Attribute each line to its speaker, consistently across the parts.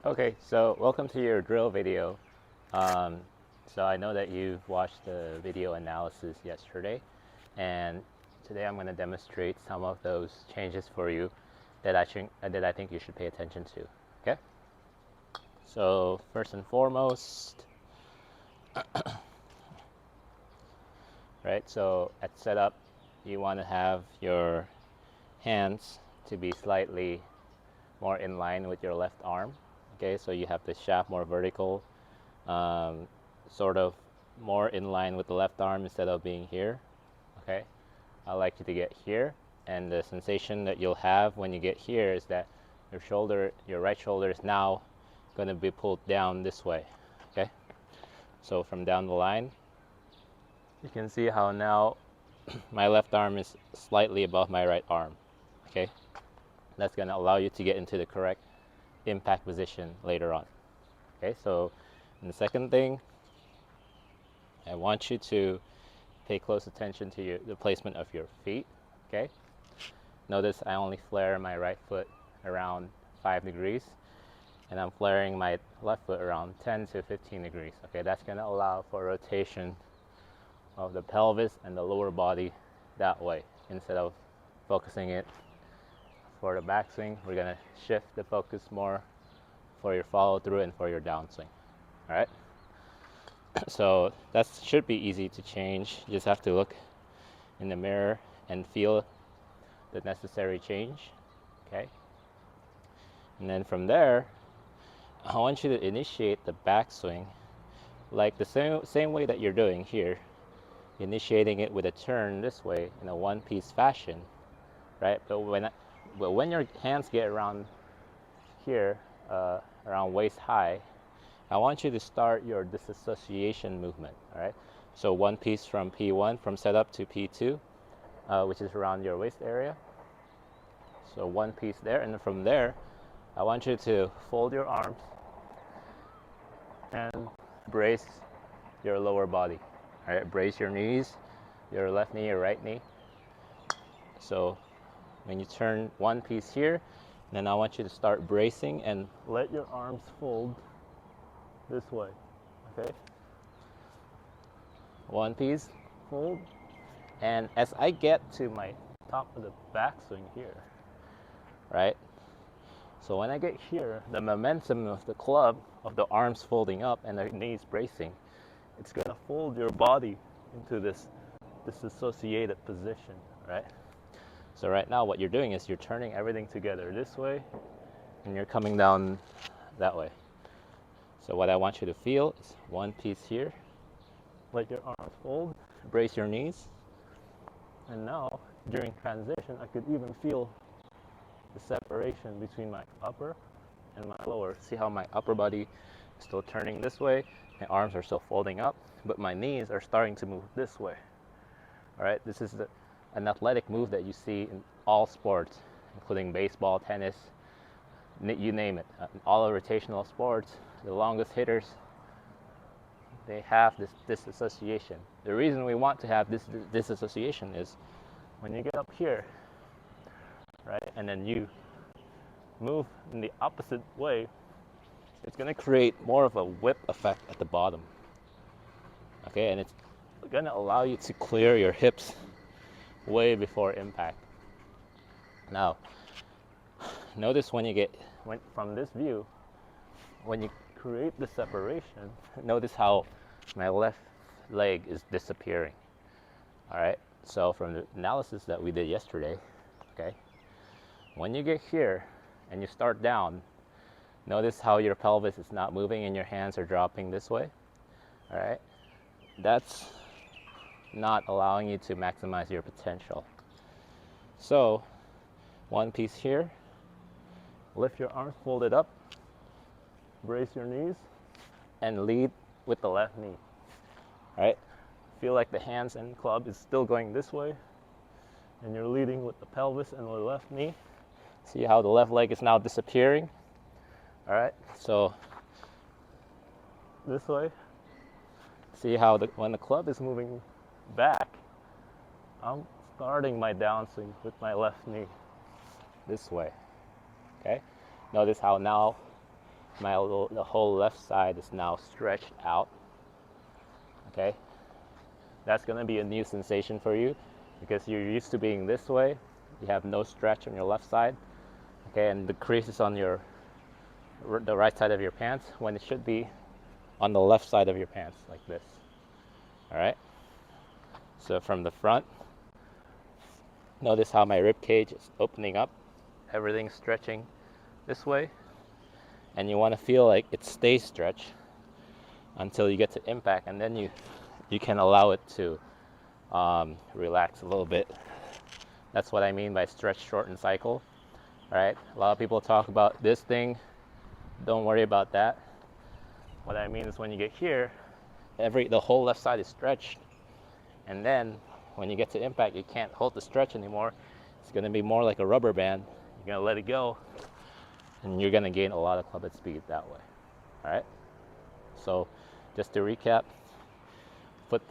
Speaker 1: Okay, so welcome to your drill video. Um, so I know that you watched the video analysis yesterday, and today I'm going to demonstrate some of those changes for you that I think you should pay attention to. Okay. So first and foremost, right? So at setup, you want to have your hands to be slightly more in line with your left arm. Okay, so you have the shaft more vertical, um, sort of more in line with the left arm instead of being here. Okay, I like you to get here, and the sensation that you'll have when you get here is that your right shoulder is now going to be pulled down this way. Okay, so from down the line, you can see how now my left arm is slightly above my right arm. Okay, that's going to allow you to get into the correct impact position later on. Okay, so and the second thing, I want you to pay close attention to the placement of your feet. Okay, notice I only flare my right foot around 5 degrees, and I'm flaring my left foot around 10 to 15 degrees. Okay, that's going to allow for rotation of the pelvis and the lower body that way. Instead of focusing it for the backswing, we're going to shift the focus more for your follow through and for your downswing. All right, so that should be easy to change. You just have to look in the mirror and feel the necessary change. Okay, and then from there, I want you to initiate the backswing like the same way that you're doing here, initiating it with a turn this way in a one-piece fashion, right? But when your hands get around here, around waist high, I want you to start your disassociation movement. All right, so one piece from P1, from setup to P2, which is around your waist area. So one piece there, and then from there, I want you to fold your arms and brace your lower body. All right, brace your knees, your left knee, your right knee. So when you turn one piece here, then I want you to start bracing and let your arms fold this way. Okay, one piece, fold, and as I get to my top of the backswing here, right? So when I get here, the momentum of the club, of the arms folding up and the knees bracing, it's going to fold your body into this disassociated position, right? So right now what you're doing is you're turning everything together this way, and you're coming down that way. So what I want you to feel is one piece here, let your arms fold, brace your knees, and now during transition I could even feel the separation between my upper and my lower. See how my upper body is still turning this way, my arms are still folding up, but my knees are starting to move this way. All right, this is an athletic move that you see in all sports, including baseball, tennis, you name it. All the rotational sports, the longest hitters, they have this disassociation. The reason we want to have this disassociation is when you get up here, right, and then you move in the opposite way, it's going to create more of a whip effect at the bottom. Okay, and it's going to allow you to clear your hips way before impact. Now, notice when from this view, when you create the separation, notice how my left leg is disappearing. All right, so from the analysis that we did yesterday, okay, when you get here and you start down, notice how your pelvis is not moving and your hands are dropping this way. All right, that's not allowing you to maximize your potential. So one piece here, lift your arms, fold it up, brace your knees, and lead with the left knee. All right, feel like the hands and club is still going this way, and you're leading with the pelvis and the left knee. See how the left leg is now disappearing. All right, so this way. See how when the club is moving back, I'm starting my downswing with my left knee this way. Okay, notice how now the whole left side is now stretched out. Okay, that's going to be a new sensation for you because you're used to being this way. You have no stretch on your left side. Okay, and the crease is on the right side of your pants when it should be on the left side of your pants, like this. All right. So from the front, notice how my rib cage is opening up. Everything's stretching this way, and you want to feel like it stays stretched until you get to impact, and then you can allow it to relax a little bit. That's what I mean by stretch, shorten, cycle. All right. A lot of people talk about this thing. Don't worry about that. What I mean is when you get here, the whole left side is stretched, and then when you get to impact, you can't hold the stretch anymore. It's going to be more like a rubber band. You're going to let it go, and you're going to gain a lot of club head speed that way. All right. So, just to recap, foot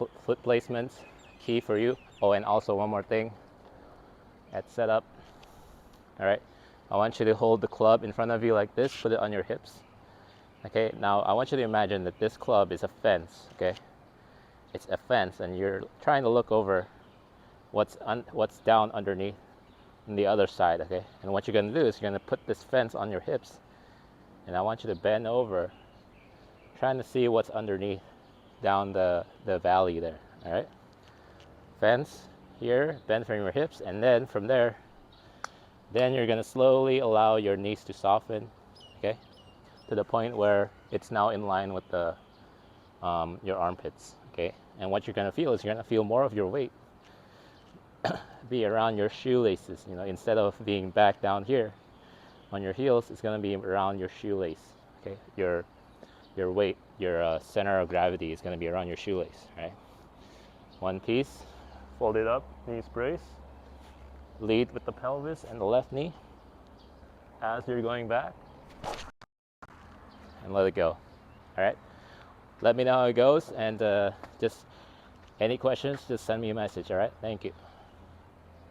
Speaker 1: placements key for you. Oh, and also one more thing. At setup, all right. I want you to hold the club in front of you like this. Put it on your hips. Okay. Now I want you to imagine that this club is a fence. Okay. It's a fence, and you're trying to look over what's down underneath on the other side. Okay. And what you're going to do is you're going to put this fence on your hips, and I want you to bend over, trying to see what's underneath down the valley there. All right. Fence here, bend from your hips, and then from there, then you're going to slowly allow your knees to soften. Okay. To the point where it's now in line with the your armpits. Okay. And what you're going to feel is you're going to feel more of your weight be around your shoelaces. You know, instead of being back down here on your heels, it's going to be around your shoelace. Okay. Your weight, your center of gravity is going to be around your shoelace. Right. One piece. Fold it up, knees brace. Lead with the pelvis and the left knee as you're going back, and let it go. All right. Let me know how it goes, and just any questions, just send me a message. All right. Thank you.